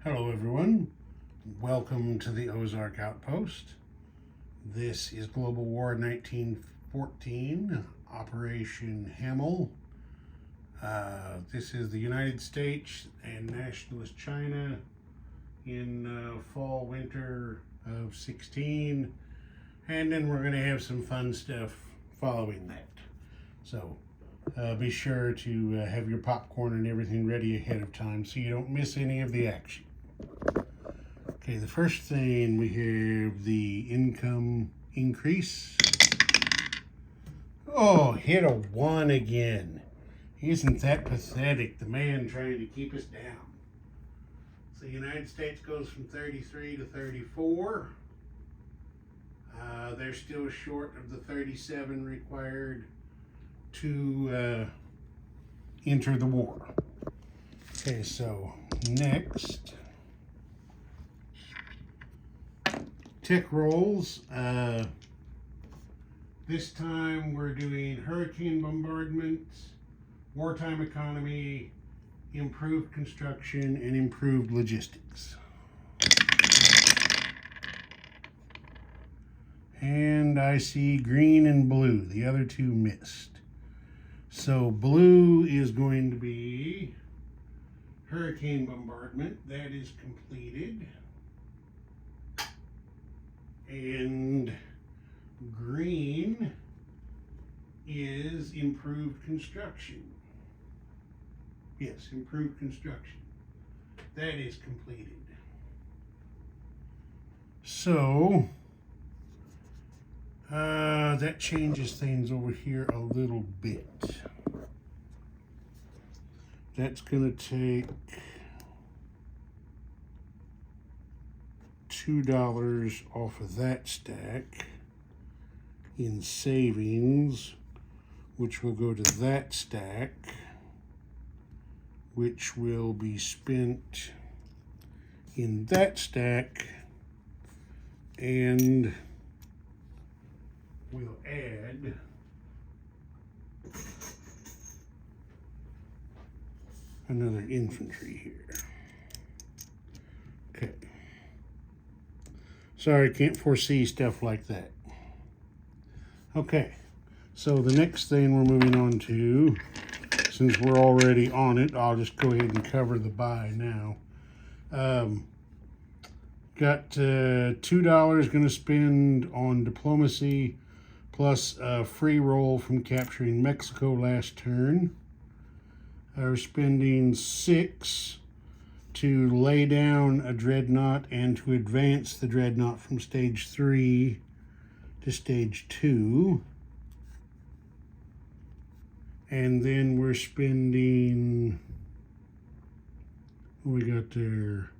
Hello everyone, welcome to the Ozark Outpost. This is Global War 1914, Operation Hamel. This is the United States and Nationalist China in fall, winter of 16, and then we're going to have some fun stuff following that. So be sure to have your popcorn and everything ready ahead of time so you don't miss any of the action. Okay, the first thing, we have the income increase. Oh, hit a 1 again. Isn't that pathetic? The man trying to keep us down. So the United States goes from 33 to 34. They're still short of the 37 required to enter the war. Okay, so next, tick rolls. This time we're doing hurricane bombardments, wartime economy, improved construction, and improved logistics. And I see green and blue. The other two missed. So blue is going to be hurricane bombardment. That is completed. And green is improved construction. Yes, improved construction. That is completed. So that changes things over here a little bit. That's going to take $2 off of that stack in savings, which will go to that stack, which will be spent in that stack, and we'll add another infantry here. Okay. Sorry, can't foresee stuff like that. Okay, so the next thing we're moving on to, since we're already on it, I'll just go ahead and cover the buy now. Got $2 going to spend on diplomacy, plus a free roll from capturing Mexico last turn. We're spending 6 to lay down a dreadnought and to advance the dreadnought from stage 3 to stage 2. And then we're spending, what we got there,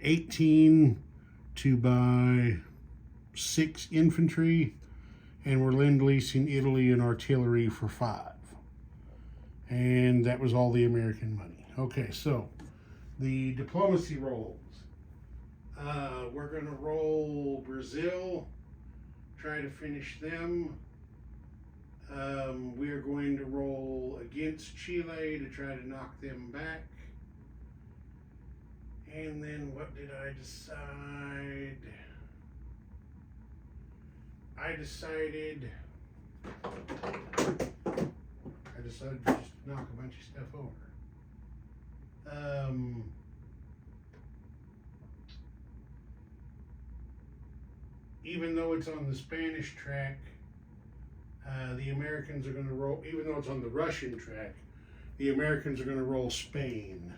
18 to buy 6 infantry, and we're lend-leasing Italy and artillery for 5. And that was all the American money. Okay, so the diplomacy rolls. We're going to roll Brazil, try to finish them. We are going to roll against Chile to try to knock them back. And then what did I decide? I decided to just knock a bunch of stuff over. Even though it's on the Spanish track, the Americans are going to roll, even though it's on the Russian track, the Americans are going to roll Spain.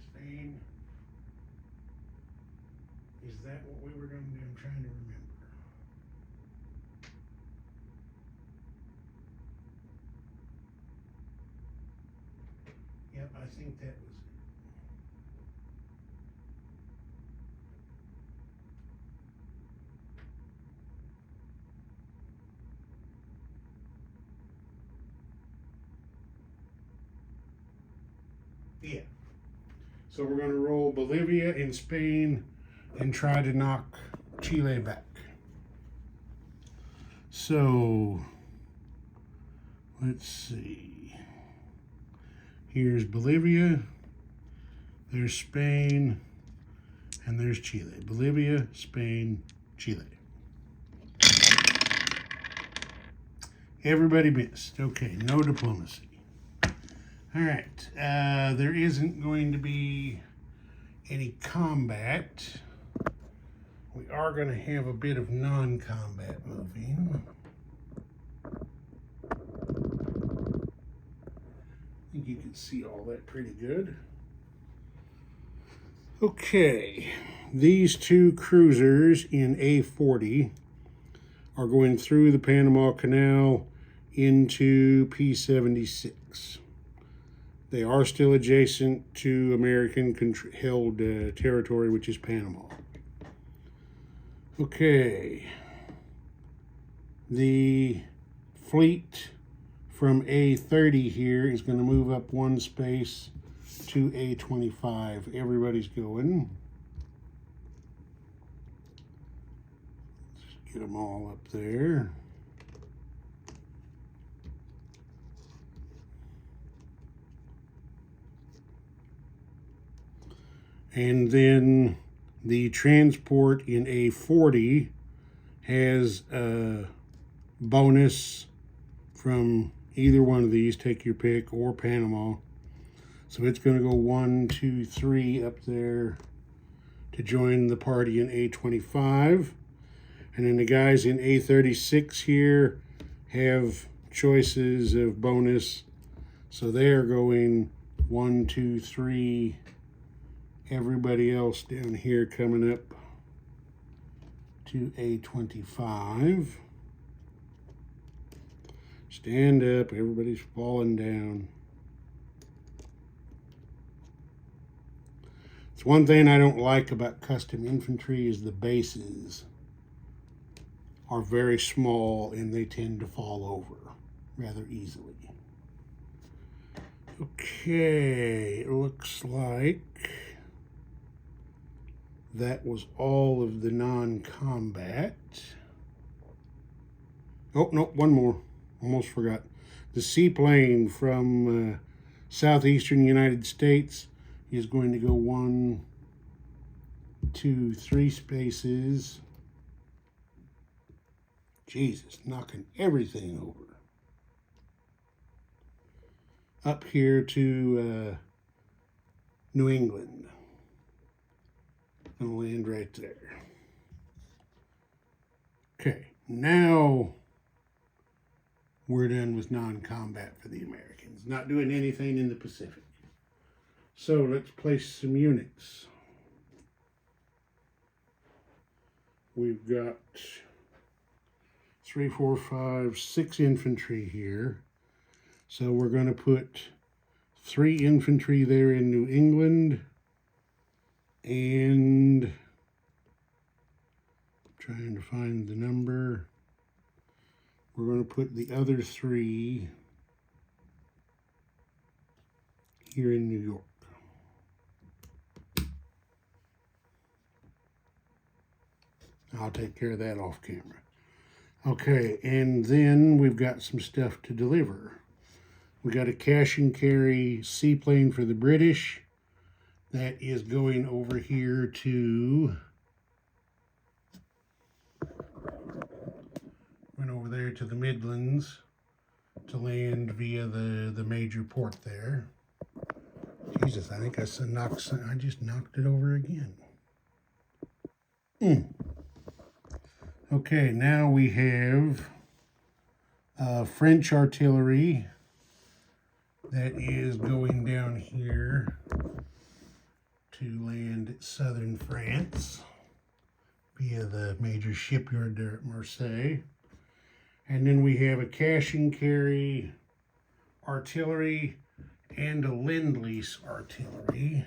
Spain. Is that what we were going to do? I'm trying to remember. Yep, I think that was it. Yeah. So we're going to roll Bolivia and Spain and try to knock Chile back. So let's see. Here's Bolivia, there's Spain, and there's Chile. Bolivia, Spain, Chile. Everybody missed. Okay, no diplomacy. All right, there isn't going to be any combat. We are going to have a bit of non-combat moving. I think you can see all that pretty good. Okay, these two cruisers in A40 are going through the Panama Canal into P-76. They are still adjacent to American-held territory, which is Panama. Okay, the fleet from A30 here is going to move up one space to A25. Everybody's going. Let's get them all up there. And then the transport in A40 has a bonus from either one of these, take your pick, or Panama. So it's going to go 1, 2, 3 up there to join the party in A25. And then the guys in A36 here have choices of bonus. So they're going 1, 2, 3. Everybody else down here coming up to A25. Stand up, everybody's falling down. It's one thing I don't like about custom infantry is the bases are very small and they tend to fall over rather easily. Okay, it looks like that was all of the non-combat. Oh, no, one more. Almost forgot. The seaplane from southeastern United States is going to go 1, 2, 3 spaces. Jesus, knocking everything over. Up here to New England. Gonna land right there. Okay, now we're done with non-combat for the Americans. Not doing anything in the Pacific. So let's place some units. We've got 3, 4, 5, 6 infantry here. So we're going to put 3 infantry there in New England. And trying to find the number. We're going to put the other 3 here in New York. I'll take care of that off camera. Okay, and then we've got some stuff to deliver. We got a cash and carry seaplane for the British. That is going over here to, went over there to the Midlands to land via the major port there. Jesus, I think I just knocked it over again. Okay, now we have French artillery that is going down here to land at southern France via the major shipyard there at Marseille. And then we have a cash and carry artillery and a Lend-Lease artillery,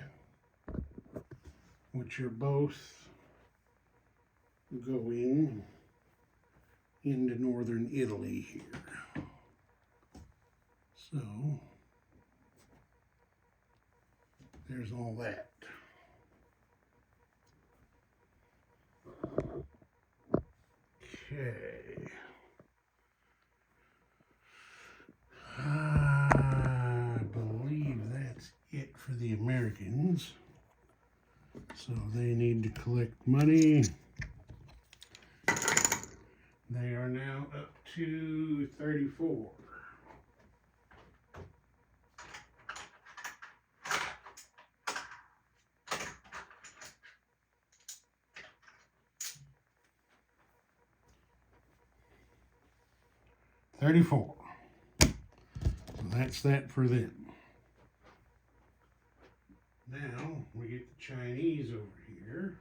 which are both going into northern Italy here. So there's all that. Okay. I believe that the Americans. So they need to collect money. They are now up to 34. $34. So that's that for them. Now we get the Chinese over here.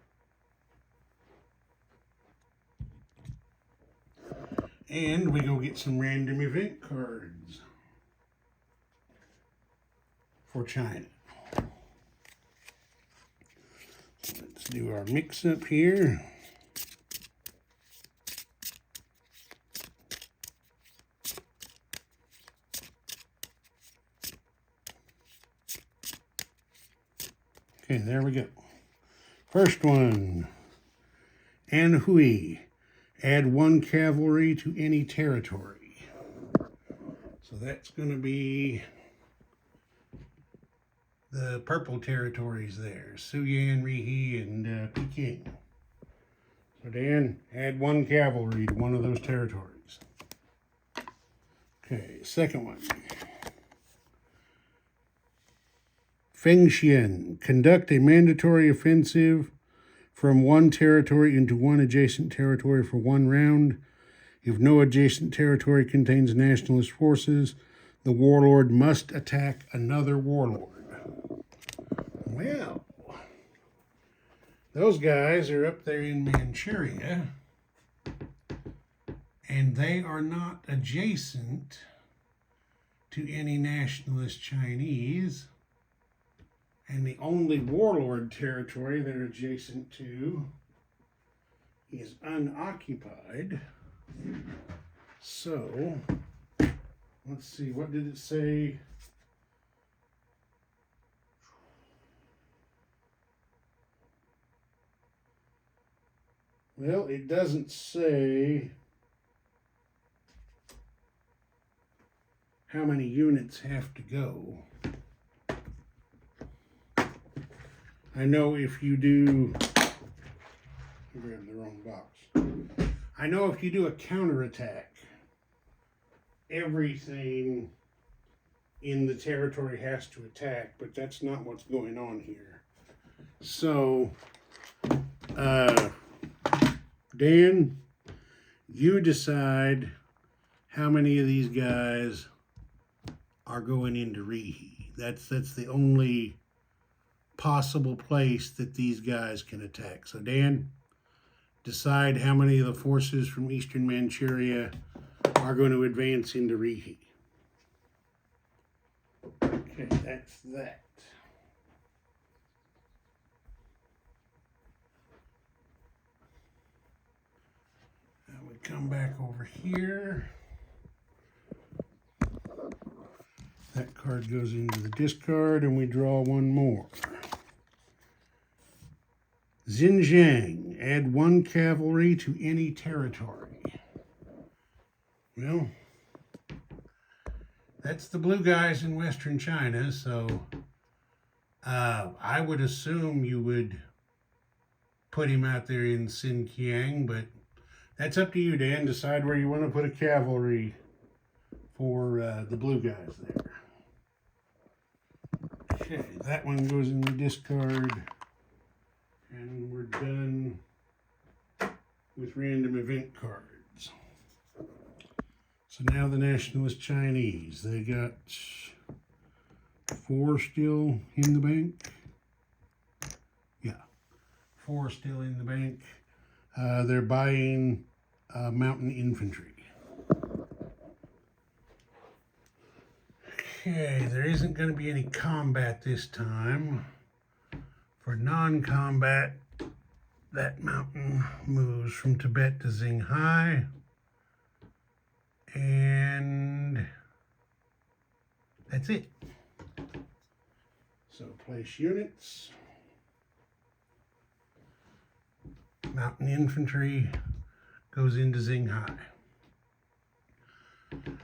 And we go get some random event cards for China. So let's do our mix up here. Okay, there we go. First one, Anhui. Add 1 cavalry to any territory. So that's going to be the purple territories there, Suyan, Rihe, and Peking. So Dan, add 1 cavalry to one of those territories. Okay, second one. Fengxian, conduct a mandatory offensive from 1 territory into 1 adjacent territory for 1 round. If no adjacent territory contains nationalist forces, the warlord must attack another warlord. Well, those guys are up there in Manchuria, and they are not adjacent to any nationalist Chinese. And the only warlord territory they're adjacent to is unoccupied. So, let's see, what did it say? Well, it doesn't say how many units have to go. I know if you do, I grabbed the wrong box. I know if you do a counterattack, everything in the territory has to attack, but that's not what's going on here. So, Dan, you decide how many of these guys are going into Rihe. That's the only possible place that these guys can attack. So Dan, decide how many of the forces from eastern Manchuria are going to advance into Rihe. Okay, that's that. Now we come back over here. That card goes into the discard and we draw 1 more. Xinjiang, add 1 cavalry to any territory. Well, that's the blue guys in western China, so I would assume you would put him out there in Xinjiang, but that's up to you, Dan. Decide where you want to put a cavalry for the blue guys there. Okay, that one goes in the discard. And we're done with random event cards. So now the nationalist Chinese. They got 4 still in the bank. Yeah, 4 still in the bank. They're buying mountain infantry. Okay, there isn't going to be any combat this time. For non-combat, that mountain moves from Tibet to Xinghai. And that's it. So place units. Mountain infantry goes into Xinghai.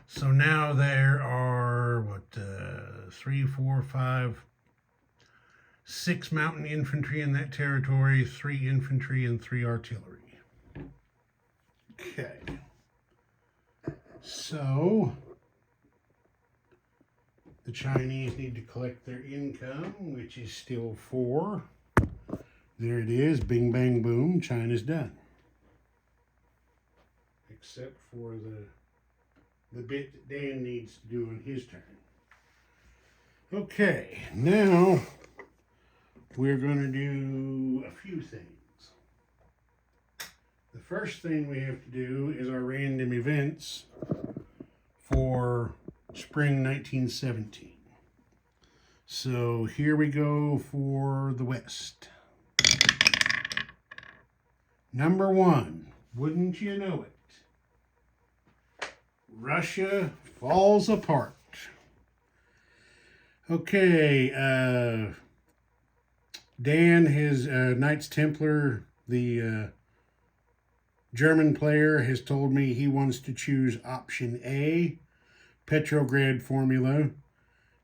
So now there are, 3, 4, 5, 6 mountain infantry in that territory, 3 infantry, and 3 artillery. Okay. So, the Chinese need to collect their income, which is still 4. There it is, bing, bang, boom, China's done. Except for the bit that Dan needs to do on his turn. Okay, now we're going to do a few things. The first thing we have to do is our random events for spring 1917. So here we go for the West. Number 1, wouldn't you know it? Russia falls apart. Okay, Dan, his Knights Templar, the German player, has told me he wants to choose option A, Petrograd formula.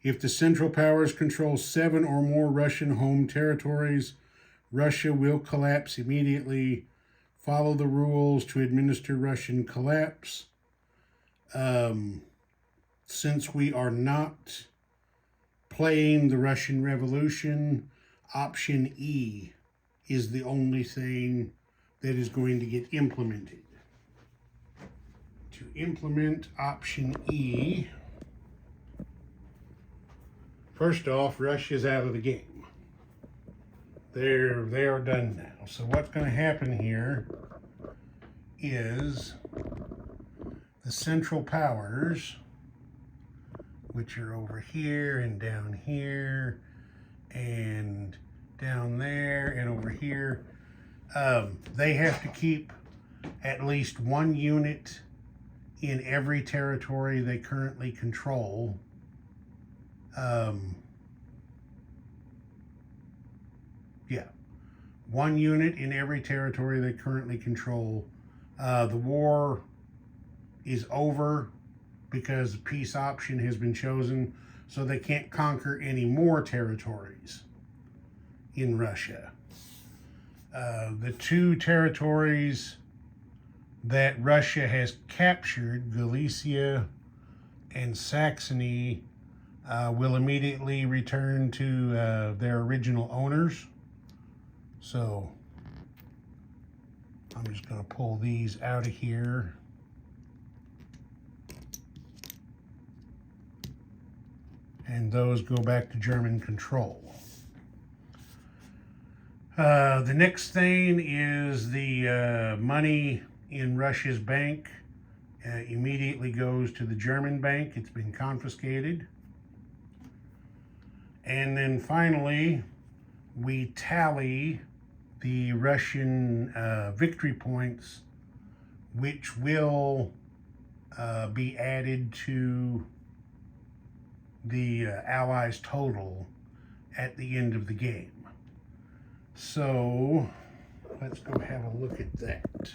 If the Central Powers control 7 or more Russian home territories, Russia will collapse immediately. Follow the rules to administer Russian collapse. Since we are not playing the Russian Revolution, option E is the only thing that is going to get implemented. To implement option E, first off, Russia's out of the game. They're done now. So what's going to happen here is the Central Powers, which are over here and down here and down there and over here, they have to keep at least 1 unit in every territory they currently control. Yeah, 1 unit in every territory they currently control. The war is over because the peace option has been chosen, so they can't conquer any more territories in Russia. The 2 territories that Russia has captured, Galicia and Saxony, will immediately return to their original owners. So I'm just going to pull these out of here. And those go back to German control. The next thing is the money in Russia's bank immediately goes to the German bank. It's been confiscated. And then finally, we tally the Russian victory points, which will be added to the Allies' total at the end of the game. So let's go have a look at that.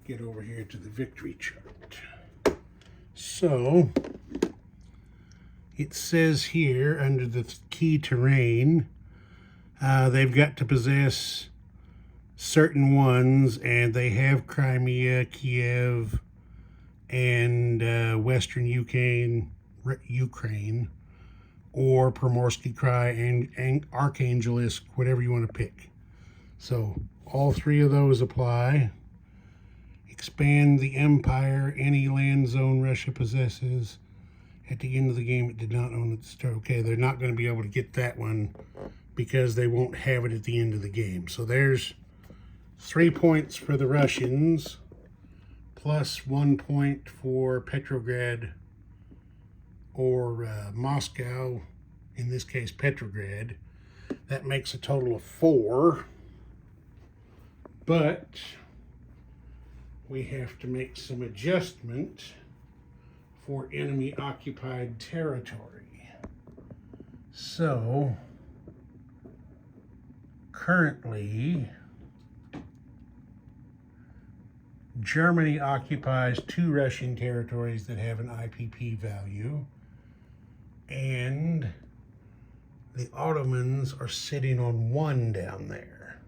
Get over here to the victory chart. So it says here under the key terrain, they've got to possess certain ones, and they have Crimea, Kiev, and Western Ukraine, or Primorsky Krai and Archangelisk, whatever you want to pick. So all 3 of those apply. Expand the empire, any land zone Russia possesses. At the end of the game, it did not own at the start. Okay, they're not going to be able to get that one because they won't have it at the end of the game. So there's 3 points for the Russians, plus 1 point for Petrograd or Moscow, in this case Petrograd. That makes a total of 4. But we have to make some adjustment for enemy occupied territory. So currently Germany occupies 2 Russian territories that have an IPP value, and the Ottomans are sitting on 1 down there.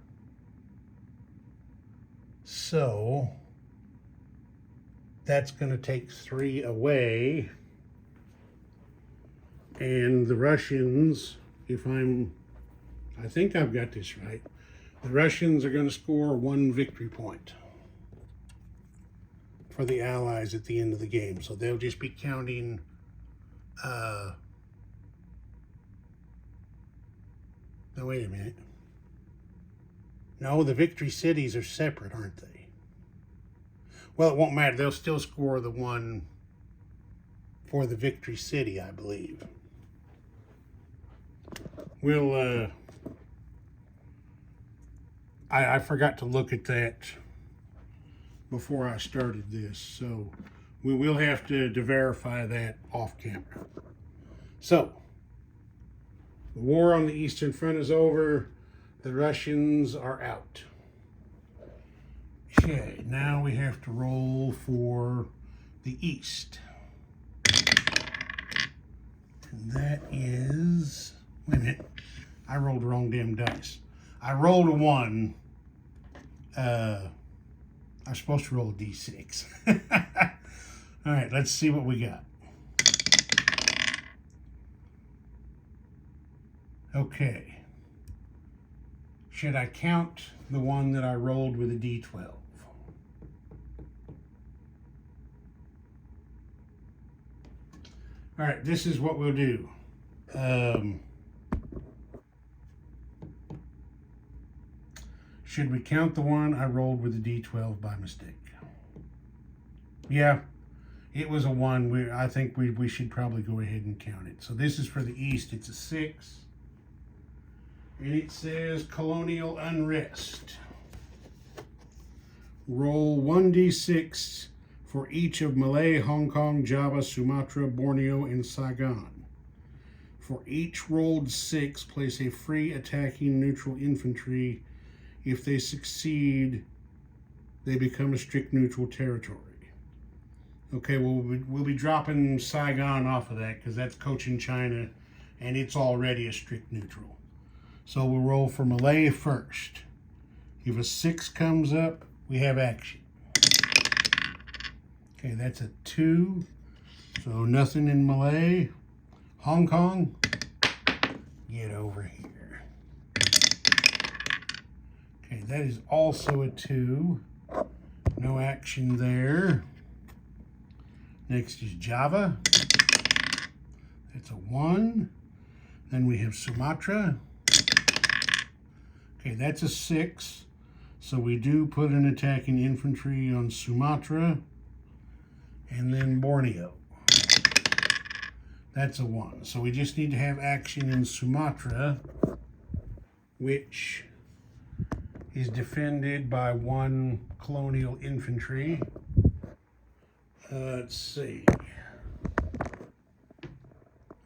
So that's going to take 3 away, and the Russians, I think I've got this right, the Russians are going to score 1 victory point for the Allies at the end of the game. So they'll just be counting no, wait a minute. No, the victory cities are separate, aren't they? Well, it won't matter. They'll still score the 1 for the victory city, I believe. We'll, I forgot to look at that before I started this, so we will have to verify that off camera. So, the war on the Eastern Front is over. The Russians are out. Okay, now we have to roll for the East. And that is, wait a minute, I rolled the wrong damn dice. I rolled a 1. I'm supposed to roll a d6. All right, let's see what we got. Okay. Should I count the one that I rolled with a d12? All right, this is what we'll do. Should we count the one I rolled with a d12 by mistake? Yeah, it was a 1. I think we should probably go ahead and count it. So this is for the East. It's a 6. And it says colonial unrest. Roll 1d6 for each of Malay, Hong Kong, Java, Sumatra, Borneo, and Saigon. For each rolled 6, place a free attacking neutral infantry. If they succeed, they become a strict neutral territory. Okay, well, we'll be dropping Saigon off of that because that's Cochin and it's already a strict neutral. So we'll roll for Malay first. If a 6 comes up, we have action. Okay, that's a 2. So nothing in Malay. Hong Kong, get over here. Okay, that is also a 2. No action there. Next is Java. That's a 1. Then we have Sumatra. Okay, that's a 6. So we do put an attacking infantry on Sumatra. And then Borneo. That's a 1. So we just need to have action in Sumatra, which is defended by 1 colonial infantry. Let's see.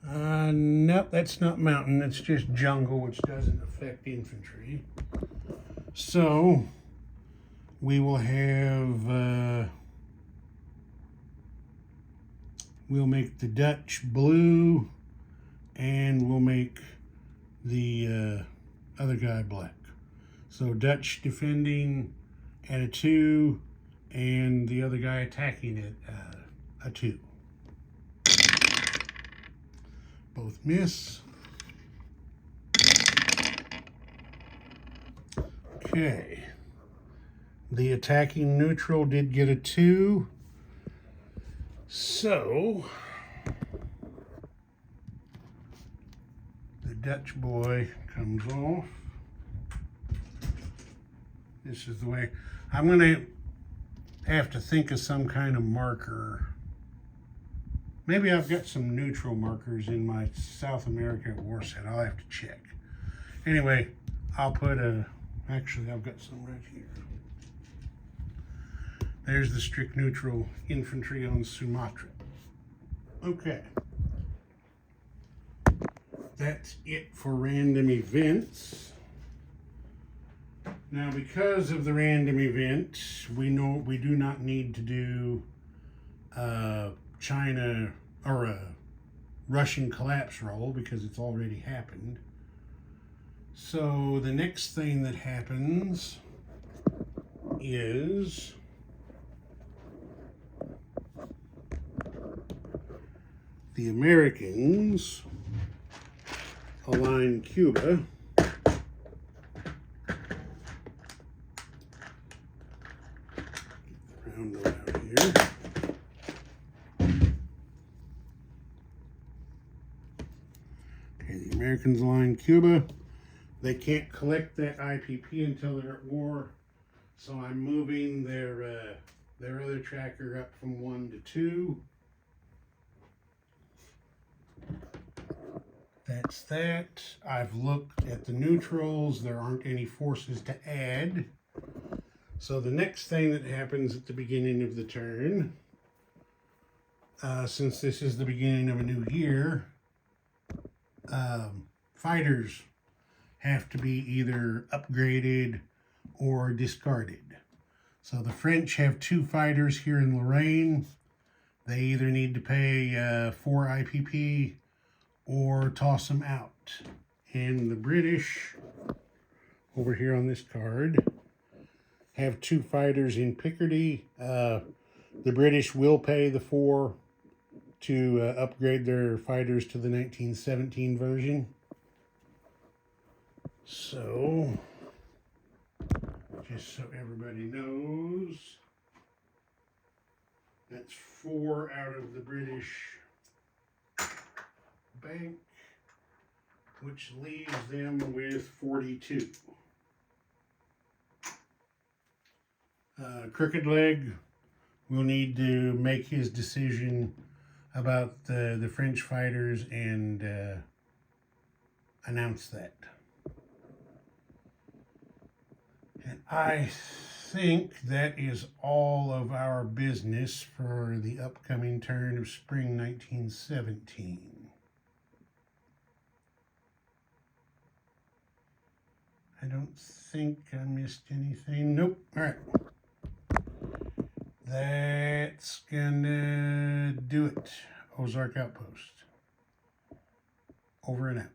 Nope, that's not mountain. That's just jungle, which doesn't affect infantry. So we will have, we'll make the Dutch blue, and we'll make the other guy black. So Dutch defending at a 2, and the other guy attacking at a 2. Both miss. Okay. The attacking neutral did get a 2. So the Dutch boy comes off. This is the way. I'm going to have to think of some kind of marker. Maybe I've got some neutral markers in my South America war set. I'll have to check. Anyway, I'll put actually I've got some right here. There's the strict neutral infantry on Sumatra. Okay. That's it for random events. Now, because of the random event, we do not need to do China or a Russian collapse roll because it's already happened. So the next thing that happens is the Americans align Cuba round out here. Okay, the Americans align Cuba. They can't collect that IPP until they're at war, so I'm moving their other tracker up from 1 to 2. That's that. I've looked at the neutrals. There aren't any forces to add. So the next thing that happens at the beginning of the turn, since this is the beginning of a new year, fighters have to be either upgraded or discarded. So the French have 2 fighters here in Lorraine. They either need to pay 4 IPP or toss them out. And the British, over here on this card, have 2 fighters in Picardy. The British will pay the 4 to upgrade their fighters to the 1917 version. So, just so everybody knows, that's 4 out of the British bank, which leaves them with 42. Crooked Leg will need to make his decision about the French fighters and announce that. And I think that is all of our business for the upcoming turn of spring 1917. I don't think I missed anything. Nope. All right. That's gonna do it. Ozark Outpost. Over and out.